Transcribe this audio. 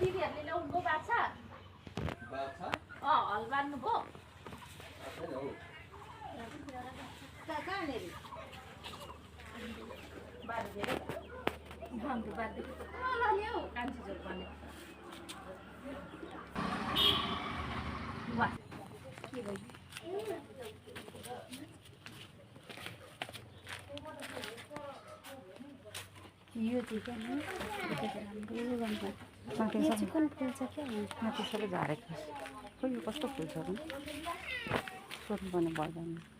दिदीहरूले ल्याउनुभयो बाछा हल बाँध्नुभयो कहाँनिर बाँध्नु बाँध्नु ल्याऊ कान्छी झोल भने वाह के भयो यो चाहिँ क्या राम्रो कुन फुल छ क्या माथि सबै झारेको खोइ यो कस्तो फुल छ सोध्नु पर्ने भयो